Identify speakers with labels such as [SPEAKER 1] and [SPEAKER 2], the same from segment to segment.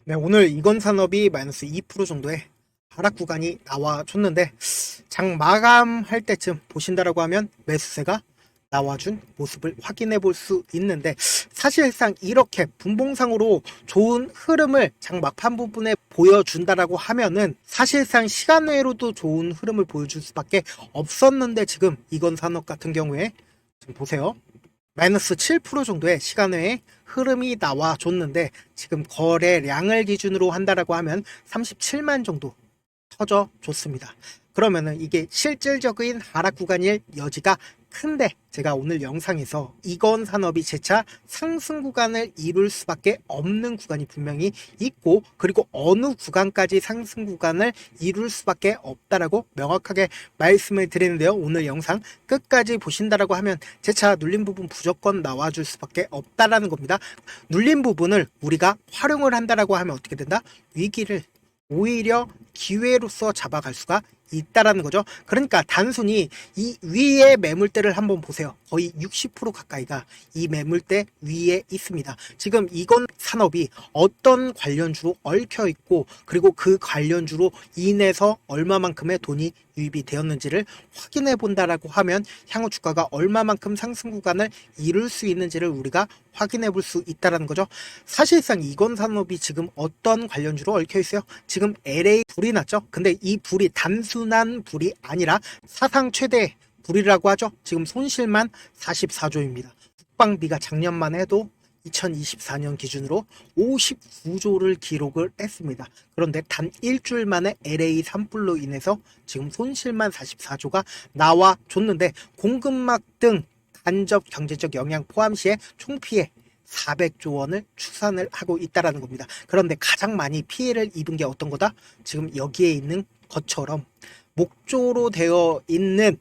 [SPEAKER 1] 네, 오늘 이건산업이 마이너스 2% 정도의 하락 구간이 나와줬는데 장 마감할 때쯤 보신다라고 하면 매수세가 나와준 모습을 확인해 볼 수 있는데, 사실상 이렇게 분봉상으로 좋은 흐름을 장 막판 부분에 보여준다라고 하면은 사실상 시간 외로도 좋은 흐름을 보여줄 수밖에 없었는데, 지금 이건산업 같은 경우에 지금 보세요. 마이너스 7% 정도의 시간 외에 흐름이 나와줬는데, 지금 거래량을 기준으로 한다라고 하면 37만 정도 터져줬습니다. 그러면은 이게 실질적인 하락 구간일 여지가 큰데, 제가 오늘 영상에서 이건산업이 재차 상승 구간을 이룰 수밖에 없는 구간이 분명히 있고, 그리고 어느 구간까지 상승 구간을 이룰 수밖에 없다라고 명확하게 말씀을 드리는데요. 오늘 영상 끝까지 보신다라고 하면 재차 눌린 부분 무조건 나와줄 수밖에 없다라는 겁니다. 눌린 부분을 우리가 활용을 한다라고 하면 어떻게 된다? 위기를 오히려 기회로서 잡아갈 수가 있다라는 거죠. 그러니까 단순히 이 위에 매물대를 한번 보세요. 거의 60% 가까이가 이 매물대 위에 있습니다. 지금 이건 산업이 어떤 관련주로 얽혀 있고, 그리고 그 관련주로 인해서 얼마만큼의 돈이 유입이 되었는지를 확인해 본다라고 하면 향후 주가가 얼마만큼 상승 구간을 이룰 수 있는지를 우리가 확인해 볼 수 있다라는 거죠. 사실상 이건 산업이 지금 어떤 관련주로 얽혀 있어요? 지금 LA 불이 났죠. 근데 이 불이 단순한 불이 아니라 사상 최대 불이라고 하죠. 지금 손실만 44조입니다. 국방비가 작년만 해도 2024년 기준으로 59조를 기록을 했습니다. 그런데 단 일주일 만에 LA 산불로 인해서 지금 손실만 44조가 나와줬는데, 공급망 등 간접 경제적 영향 포함 시에 총 피해 400조 원을 추산을 하고 있다라는 겁니다. 그런데 가장 많이 피해를 입은 게 어떤 거다? 지금 여기에 있는 것처럼 목조로 되어 있는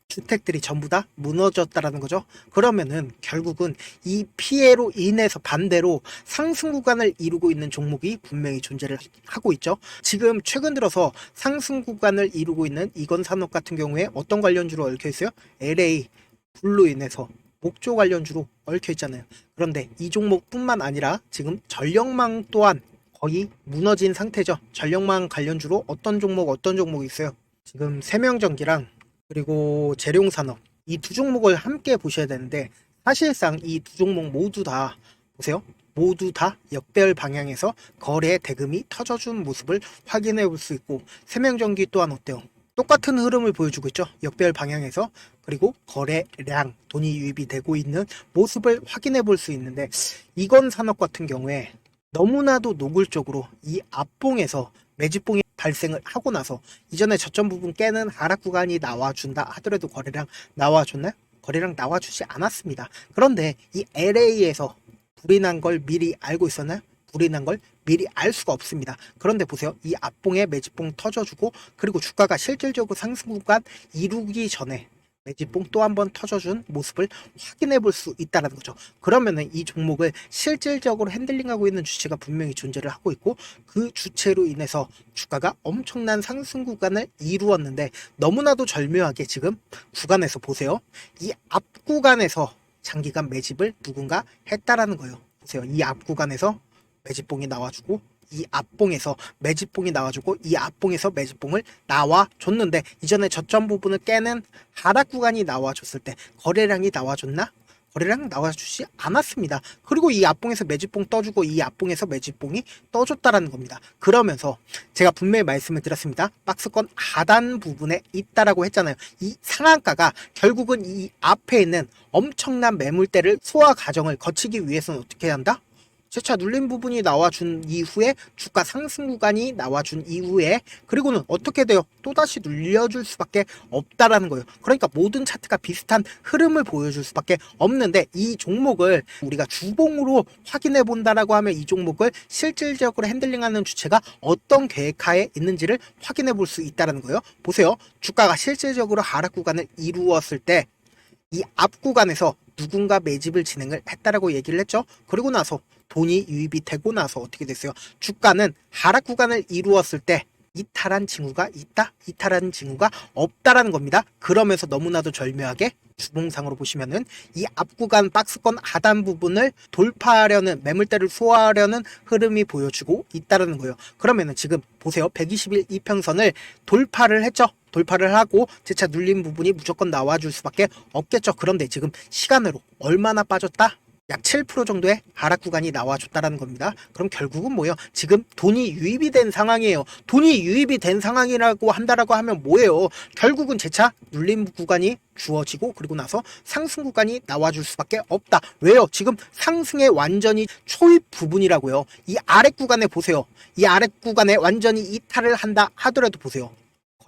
[SPEAKER 1] 주택들이 전부 다 무너졌다라는 거죠. 그러면은 결국은 이 피해로 인해서 반대로 상승 구간을 이루고 있는 종목이 분명히 존재를 하고 있죠. 지금 최근 들어서 상승 구간을 이루고 있는 이건산업 같은 경우에 어떤 관련주로 얽혀 있어요? LA 불로 인해서 목조 관련주로 얽혀 있잖아요. 그런데 이 종목뿐만 아니라 지금 전력망 또한 거의 무너진 상태죠. 전력망 관련주로 어떤 종목이 있어요? 지금 세명전기랑 그리고 재룡산업, 이 두 종목을 함께 보셔야 되는데, 사실상 이 두 종목 모두 다 보세요. 모두 다 역배열 방향에서 거래 대금이 터져준 모습을 확인해 볼 수 있고, 세명전기 또한 어때요? 똑같은 흐름을 보여주고 있죠. 역배열 방향에서. 그리고 거래량, 돈이 유입이 되고 있는 모습을 확인해 볼 수 있는데, 이건 산업 같은 경우에 너무나도 노골적으로 이 앞봉에서 매집봉이 발생을 하고 나서 이전에 저점 부분 깨는 하락 구간이 나와준다 하더라도 거래량 나와줬나요? 거래량 나와주지 않았습니다. 그런데 이 LA에서 불이 난 걸 미리 알고 있었나요? 불이 난 걸 미리 알 수가 없습니다. 그런데 보세요. 이 앞봉에 매집봉 터져주고, 그리고 주가가 실질적으로 상승 구간 이루기 전에 매집봉 또 한 번 터져준 모습을 확인해 볼 수 있다는 거죠. 그러면은 이 종목을 실질적으로 핸들링하고 있는 주체가 분명히 존재를 하고 있고, 그 주체로 인해서 주가가 엄청난 상승 구간을 이루었는데, 너무나도 절묘하게 지금 구간에서 보세요. 이 앞 구간에서 장기간 매집을 누군가 했다라는 거예요. 보세요. 이 앞 구간에서 매집봉이 나와주고, 이 앞봉에서 매집봉이 나와주고, 이 앞봉에서 매집봉을 나와줬는데, 이전에 저점 부분을 깨는 하락 구간이 나와줬을 때 거래량이 나와줬나? 거래량 나와주지 않았습니다. 그리고 이 앞봉에서 매집봉 떠주고, 이 앞봉에서 매집봉이 떠줬다라는 겁니다. 그러면서 제가 분명히 말씀을 드렸습니다. 박스권 하단 부분에 있다라고 했잖아요. 이 상한가가 결국은 이 앞에 있는 엄청난 매물대를 소화 과정을 거치기 위해서는 어떻게 해야 한다? 재차 눌린 부분이 나와준 이후에, 주가 상승 구간이 나와준 이후에, 그리고는 어떻게 돼요? 또다시 눌려줄 수밖에 없다라는 거예요. 그러니까 모든 차트가 비슷한 흐름을 보여줄 수밖에 없는데, 이 종목을 우리가 주봉으로 확인해 본다라고 하면 이 종목을 실질적으로 핸들링하는 주체가 어떤 계획하에 있는지를 확인해 볼 수 있다는 거예요. 보세요. 주가가 실질적으로 하락 구간을 이루었을 때 이 앞 구간에서 누군가 매집을 진행을 했다라고 얘기를 했죠. 그리고 나서 돈이 유입이 되고 나서 어떻게 됐어요? 주가는 하락 구간을 이루었을 때 이탈한 징후가 있다, 이탈한 징후가 없다라는 겁니다. 그러면서 너무나도 절묘하게 주봉상으로 보시면은 이 앞구간 박스권 하단 부분을 돌파하려는, 매물대를 소화하려는 흐름이 보여주고 있다는 거예요. 그러면은 지금 보세요. 120일 이평선을 돌파를 했죠. 돌파를 하고 재차 눌린 부분이 무조건 나와줄 수밖에 없겠죠. 그런데 지금 시간으로 얼마나 빠졌다? 약 7% 정도의 하락 구간이 나와줬다라는 겁니다. 그럼 결국은 뭐예요? 지금 돈이 유입이 된 상황이에요. 돈이 유입이 된 상황이라고 한다라고 하면 뭐예요? 결국은 재차 눌림 구간이 주어지고 그리고 나서 상승 구간이 나와줄 수밖에 없다. 왜요? 지금 상승의 완전히 초입 부분이라고요. 이 아래 구간에 보세요. 이 아래 구간에 완전히 이탈을 한다 하더라도 보세요.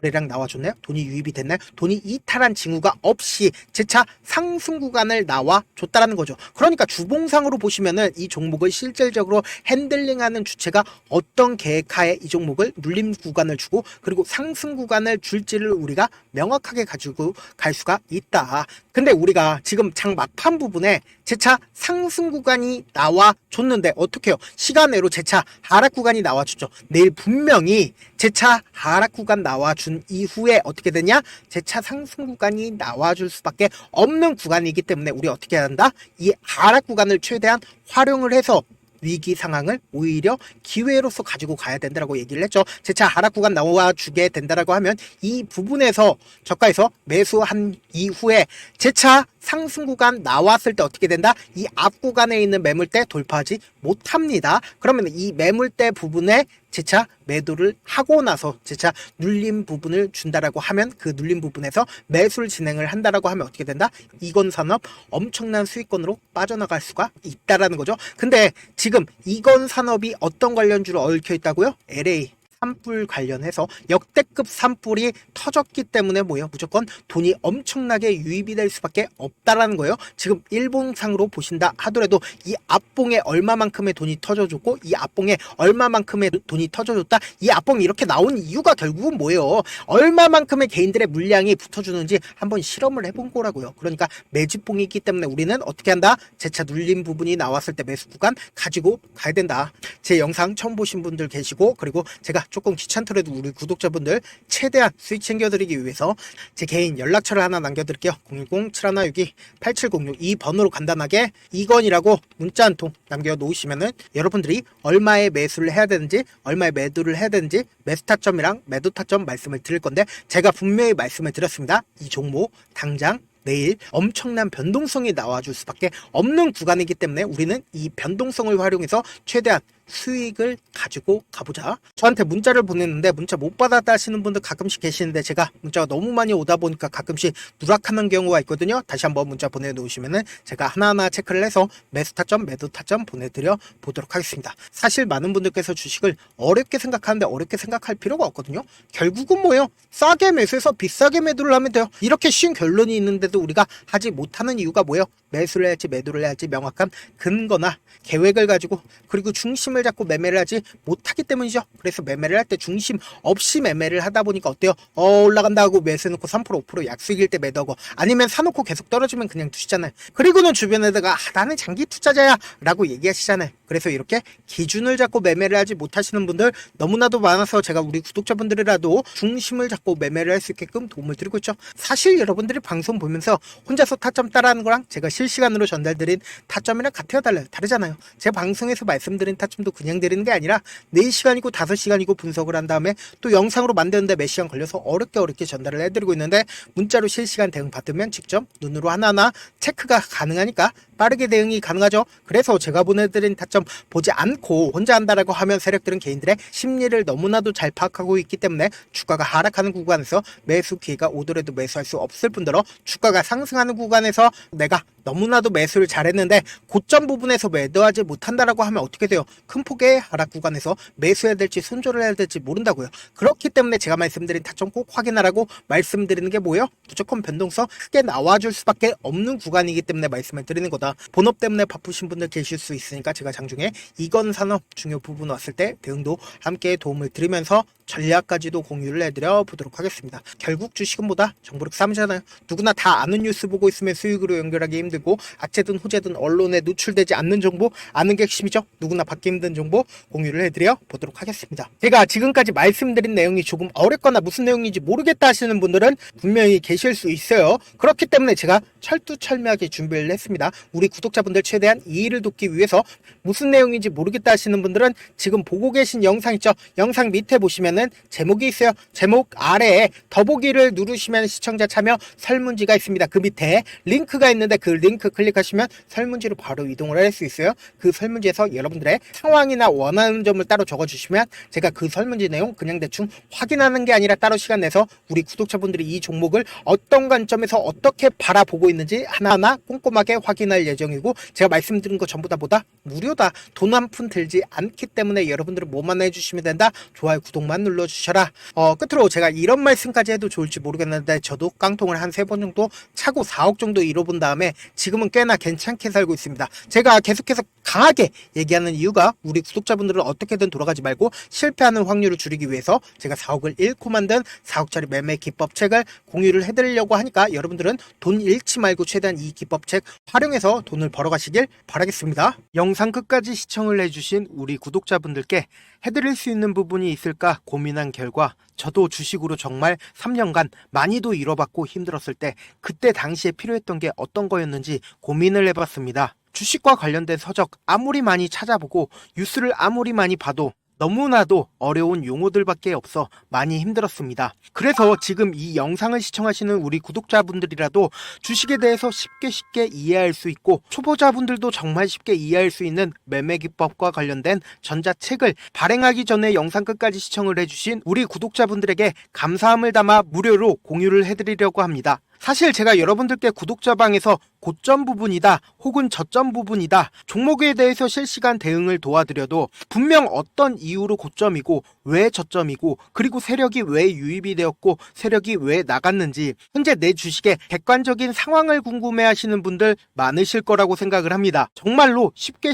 [SPEAKER 1] 거래량 나와줬나요? 돈이 유입이 됐나요? 돈이 이탈한 징후가 없이 재차 상승 구간을 나와줬다라는 거죠. 그러니까 주봉상으로 보시면은 이 종목을 실질적으로 핸들링하는 주체가 어떤 계획하에 이 종목을 눌림 구간을 주고 그리고 상승 구간을 줄지를 우리가 명확하게 가지고 갈 수가 있다. 근데 우리가 지금 장 막판 부분에 재차 상승 구간이 나와줬는데 어떻게 해요? 시간외로 재차 하락 구간이 나와줬죠. 내일 분명히 재차 하락 구간 나와준 이후에 어떻게 되냐? 재차 상승 구간이 나와줄 수밖에 없는 구간이기 때문에 우리 어떻게 해야 한다? 이 하락 구간을 최대한 활용을 해서 위기 상황을 오히려 기회로서 가지고 가야 된다라고 얘기를 했죠. 재차 하락 구간 나와주게 된다라고 하면 이 부분에서 저가에서 매수한 이후에 재차 상승 구간 나왔을 때 어떻게 된다? 이 앞 구간에 있는 매물대 돌파하지 못합니다. 그러면 이 매물대 부분에 재차 매도를 하고 나서 재차 눌림 부분을 준다라고 하면 그 눌림 부분에서 매수를 진행을 한다라고 하면 어떻게 된다? 이건 산업 엄청난 수익권으로 빠져나갈 수가 있다라는 거죠. 근데 지금 이건 산업이 어떤 관련주로 얽혀 있다고요? LA 산불 관련해서 역대급 산불이 터졌기 때문에 뭐예요? 무조건 돈이 엄청나게 유입이 될 수밖에 없다라는 거예요. 지금 일본상으로 보신다 하더라도 이 앞봉에 얼마만큼의 돈이 터져줬고 이 앞봉에 얼마만큼의 돈이 터져줬다. 이 앞봉이 이렇게 나온 이유가 결국은 뭐예요? 얼마만큼의 개인들의 물량이 붙어주는지 한번 실험을 해본 거라고요. 그러니까 매집봉이 있기 때문에 우리는 어떻게 한다? 재차 눌린 부분이 나왔을 때 매수 구간 가지고 가야 된다. 제 영상 처음 보신 분들 계시고 그리고 제가 조금 귀찮더라도 우리 구독자분들 최대한 수익 챙겨드리기 위해서 제 개인 연락처를 하나 남겨드릴게요. 010-7162-8706 이 번호로 간단하게 이건이라고 문자 한 통 남겨놓으시면은 여러분들이 얼마에 매수를 해야 되는지 얼마에 매도를 해야 되는지 매수 타점이랑 매도 타점 말씀을 드릴 건데 제가 분명히 말씀을 드렸습니다. 이 종목 당장 내일 엄청난 변동성이 나와줄 수밖에 없는 구간이기 때문에 우리는 이 변동성을 활용해서 최대한 수익을 가지고 가보자. 저한테 문자를 보냈는데 문자 못 받았다 하시는 분들 가끔씩 계시는데 제가 문자가 너무 많이 오다 보니까 가끔씩 누락하는 경우가 있거든요. 다시 한번 문자 보내놓으시면은 제가 하나하나 체크를 해서 매수 타점, 매도 타점 보내드려 보도록 하겠습니다. 사실 많은 분들께서 주식을 어렵게 생각하는데 어렵게 생각할 필요가 없거든요. 결국은 뭐예요? 싸게 매수해서 비싸게 매도를 하면 돼요. 이렇게 쉬운 결론이 있는데도 우리가 하지 못하는 이유가 뭐예요? 매수를 해야지 매도를 해야지 명확한 근거나 계획을 가지고 그리고 중심을 잡고 매매를 하지 못하기 때문이죠. 그래서 매매를 할 때 중심 없이 매매를 하다 보니까 어때요? 올라간다 하고 매수해놓고 3% 5% 약수익일 때 매도하고 아니면 사놓고 계속 떨어지면 그냥 두시잖아요. 그리고는 주변에다가 나는 장기 투자자야 라고 얘기하시잖아요. 그래서 이렇게 기준을 잡고 매매를 하지 못하시는 분들 너무나도 많아서 제가 우리 구독자분들이라도 중심을 잡고 매매를 할 수 있게끔 도움을 드리고 있죠. 사실 여러분들이 방송 보면서 혼자서 타점 따라하는 거랑 제가 실시간으로 전달드린 타점이랑 같아요 달라요? 다르잖아요. 제 방송에서 말씀드린 타점도 그냥 드리는 게 아니라 4시간이고 5시간이고 분석을 한 다음에 또 영상으로 만드는데 몇 시간 걸려서 어렵게 전달을 해드리고 있는데 문자로 실시간 대응 받으면 직접 눈으로 하나하나 체크가 가능하니까 빠르게 대응이 가능하죠. 그래서 제가 보내드린 타점 보지 않고 혼자 한다라고 하면 세력들은 개인들의 심리를 너무나도 잘 파악하고 있기 때문에 주가가 하락하는 구간에서 매수 기회가 오더라도 매수할 수 없을 뿐더러 주가가 상승하는 구간에서 내가 너무나도 매수를 잘했는데 고점 부분에서 매도하지 못한다라고 하면 어떻게 돼요? 큰 폭의 하락 구간에서 매수해야 될지 손절을 해야 될지 모른다고요. 그렇기 때문에 제가 말씀드린 타점 꼭 확인하라고 말씀드리는 게 뭐예요? 무조건 변동성 크게 나와줄 수밖에 없는 구간이기 때문에 말씀을 드리는 거다. 본업 때문에 바쁘신 분들 계실 수 있으니까 제가 장중에 이건 산업 중요 부분 왔을 때 대응도 함께 도움을 드리면서 전략까지도 공유를 해드려 보도록 하겠습니다. 결국 주식은 뭐다? 정보력 싸움이잖아요. 누구나 다 아는 뉴스 보고 있으면 수익으로 연결하기 힘들고 그리고 악재든 호재든 언론에 노출되지 않는 정보 아는 게 핵심이죠. 누구나 받기 힘든 정보 공유를 해드려 보도록 하겠습니다. 제가 지금까지 말씀드린 내용이 조금 어렵거나 무슨 내용인지 모르겠다 하시는 분들은 분명히 계실 수 있어요. 그렇기 때문에 제가 철두철미하게 준비를 했습니다. 우리 구독자분들 최대한 이해를 돕기 위해서 무슨 내용인지 모르겠다 하시는 분들은 지금 보고 계신 영상 있죠? 영상 밑에 보시면은 제목이 있어요. 제목 아래에 더보기를 누르시면 시청자 참여 설문지가 있습니다. 그 밑에 링크가 있는데 그 링크 클릭하시면 설문지로 바로 이동을 할 수 있어요. 그 설문지에서 여러분들의 상황이나 원하는 점을 따로 적어주시면 제가 그 설문지 내용 그냥 대충 확인하는 게 아니라 따로 시간 내서 우리 구독자분들이 이 종목을 어떤 관점에서 어떻게 바라보고 있는지 하나하나 꼼꼼하게 확인할 예정이고, 제가 말씀드린 거 전부 다 보다 무료다. 돈 한 푼 들지 않기 때문에 여러분들은 뭐만 해주시면 된다. 좋아요, 구독만 눌러주셔라. 끝으로 제가 이런 말씀까지 해도 좋을지 모르겠는데 저도 깡통을 한 3번 정도 차고 4억 정도 잃어본 다음에 지금은 꽤나 괜찮게 살고 있습니다. 제가 계속해서 강하게 얘기하는 이유가 우리 구독자분들은 어떻게든 돌아가지 말고 실패하는 확률을 줄이기 위해서 제가 4억을 잃고 만든 4억짜리 매매 기법책을 공유를 해드리려고 하니까 여러분들은 돈 잃지 말고 최대한 이 기법책 활용해서 돈을 벌어가시길 바라겠습니다. 영상 끝까지 시청을 해주신 우리 구독자분들께 해드릴 수 있는 부분이 있을까 고민한 결과 저도 주식으로 정말 3년간 많이도 잃어봤고 힘들었을 때 그때 당시에 필요했던 게 어떤 거였는지 고민을 해봤습니다. 주식과 관련된 서적 아무리 많이 찾아보고 뉴스를 아무리 많이 봐도 너무나도 어려운 용어들밖에 없어 많이 힘들었습니다. 그래서 지금 이 영상을 시청하시는 우리 구독자분들이라도 주식에 대해서 쉽게 이해할 수 있고 초보자분들도 정말 쉽게 이해할 수 있는 매매 기법과 관련된 전자책을 발행하기 전에 영상 끝까지 시청을 해주신 우리 구독자분들에게 감사함을 담아 무료로 공유를 해드리려고 합니다. 사실 제가 여러분들께 구독자방에서 고점 부분이다 혹은 저점 부분이다 종목에 대해서 실시간 대응을 도와드려도 분명 어떤 이유로 고점이고 왜 저점이고 그리고 세력이 왜 유입이 되었고 세력이 왜 나갔는지 현재 내 주식의 객관적인 상황을 궁금해 하시는 분들 많으실 거라고 생각을 합니다. 정말로 쉽게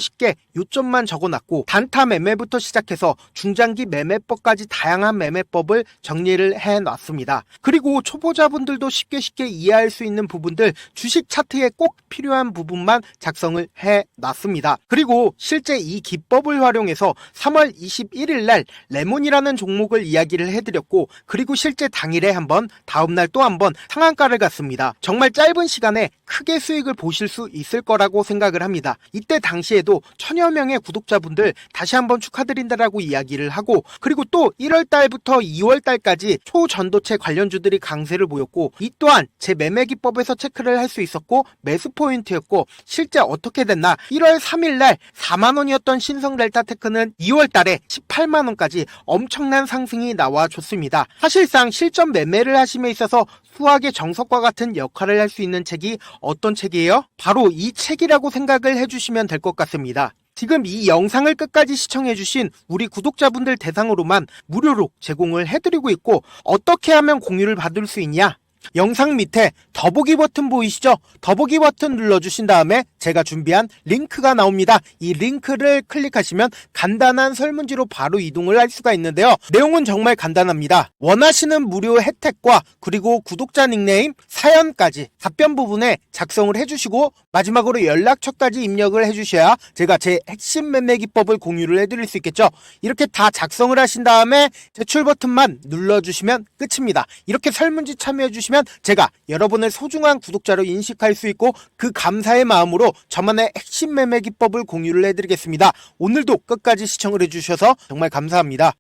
[SPEAKER 1] 요점만 적어놨고 단타 매매부터 시작해서 중장기 매매법까지 다양한 매매법을 정리를 해놨습니다. 그리고 초보자분들도 쉽게 이해할 수 있는 부분들 주식 차트에 꼭 필요한 부분만 작성을 해놨습니다. 그리고 실제 이 기법을 활용해서 3월 21일 날 레몬이라는 종목을 이야기를 해드렸고 그리고 실제 당일에 한번 다음날 또 한번 상한가를 갔습니다. 정말 짧은 시간에 크게 수익을 보실 수 있을 거라고 생각을 합니다. 이때 당시에도 1000여 명의 구독자분들 다시 한번 축하드린다라고 이야기를 하고 그리고 또 1월 달부터 2월 달까지 초전도체 관련주들이 강세를 보였고 이 또한 제 매매 기법에서 체크를 할 수 있었고 매수 포인트였고 실제 어떻게 됐나 1월 3일 날 4만원이었던 신성 델타테크는 2월 달에 18만원까지 엄청난 상승이 나와줬습니다. 사실상 실전 매매를 하심에 있어서 수학의 정석과 같은 역할을 할 수 있는 책이 어떤 책이에요? 바로 이 책이라고 생각을 해주시면 될 것 같습니다. 지금 이 영상을 끝까지 시청해주신 우리 구독자분들 대상으로만 무료로 제공을 해드리고 있고 어떻게 하면 공유를 받을 수 있냐? 영상 밑에 더보기 버튼 보이시죠? 더보기 버튼 눌러주신 다음에 제가 준비한 링크가 나옵니다. 이 링크를 클릭하시면 간단한 설문지로 바로 이동을 할 수가 있는데요. 내용은 정말 간단합니다. 원하시는 무료 혜택과 그리고 구독자 닉네임, 사연까지 답변 부분에 작성을 해주시고 마지막으로 연락처까지 입력을 해주셔야 제가 제 핵심 매매 기법을 공유를 해드릴 수 있겠죠. 이렇게 다 작성을 하신 다음에 제출 버튼만 눌러주시면 끝입니다. 이렇게 설문지 참여해주시면 제가 여러분을 소중한 구독자로 인식할 수 있고 그 감사의 마음으로 저만의 핵심 매매 기법을 공유를 해드리겠습니다. 오늘도 끝까지 시청을 해주셔서 정말 감사합니다.